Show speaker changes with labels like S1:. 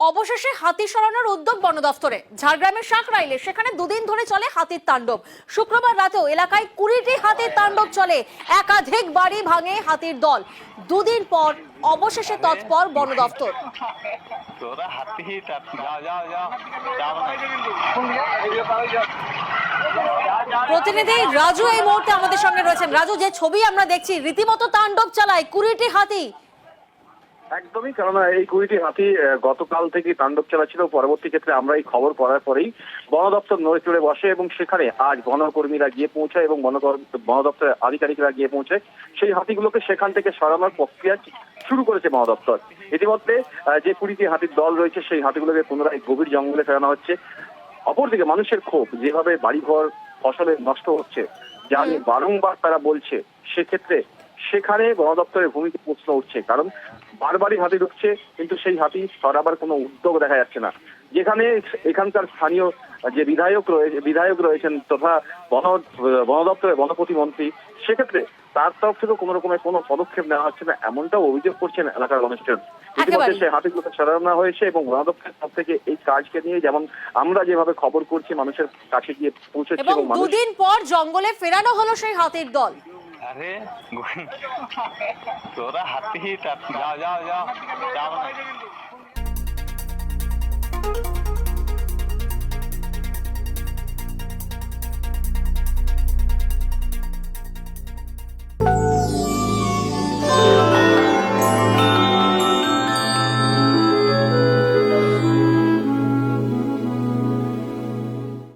S1: অবশেষে হাতি সরানোর উদ্যোগ বন দফতরে। ঝাড়গ্রামের সাঁকরাইলে সেখানে দুদিন ধরে চলে হাতির তাণ্ডব। শুক্রবার রাতেও এলাকায় 20টি হাতির তাণ্ডব চলে। একাধিক বাড়ি ভাঙে হাতির দল। দুদিন পর অবশেষে তৎপর বন দফতর। প্রতিনিধি রাজু এই মুহূর্তে আমাদের সঙ্গে রয়েছেন। রাজু, যে ছবি আমরা দেখছি, রীতিমতো তাণ্ডব চালায় 20টি হাতি।
S2: একদমই, কারণ এই 20টি হাতি গতকাল থেকে তাণ্ডব চালাচ্ছিল। পরবর্তী ক্ষেত্রে আমরা এই খবর পড়ার পরেই বন দপ্তর নড়ে চড়ে বসে এবং সেখানে আজ বনকর্মীরা গিয়ে পৌঁছায় এবং বন দপ্তরের আধিকারিকরা গিয়ে পৌঁছে সেই হাতিগুলোকে সেখান থেকে সরানোর প্রক্রিয়া শুরু করেছে বন দপ্তর। ইতিমধ্যে যে 20টি হাতির দল রয়েছে সেই হাতিগুলোকে পুনরায় গভীর জঙ্গলে ফেরানো হচ্ছে। অপরদিকে মানুষের ক্ষোভ, যেভাবে বাড়িঘর ফসলে নষ্ট হচ্ছে, যা নিয়ে বারংবার তারা বলছে, সেক্ষেত্রে সেখানে বন দপ্তরের ভূমিকা প্রশ্ন উঠছে। কারণ বারবারই হাতি ঢুকছে, কিন্তু সেই হাতি সরাবার কোনো উদ্যোগ দেখা যাচ্ছে না। যেখানে এখানকার স্থানীয় যে বিধায়ক রয়েছেন তথা বন দপ্তরের বন প্রতিমন্ত্রী, সেক্ষেত্রে তার তরফ থেকে কোনো রকমের কোনো পদক্ষেপ নেওয়া হচ্ছে না, এমনটাও অভিযোগ করছেন এলাকার মানুষজন। ইতিমধ্যে সেই হাতিগুলোকে সরানো হয়েছে এবং বন দপ্তরের তরফ থেকে এই কাজকে নিয়ে যেমন আমরা যেভাবে খবর করছি মানুষের কাছে গিয়ে পৌঁছেছে
S1: এবং
S2: এবং
S1: দুদিন পর জঙ্গলে ফেরানো হলো সেই হাতির দল।
S3: अरे তোরা হাতি যাও যাও যাও যাও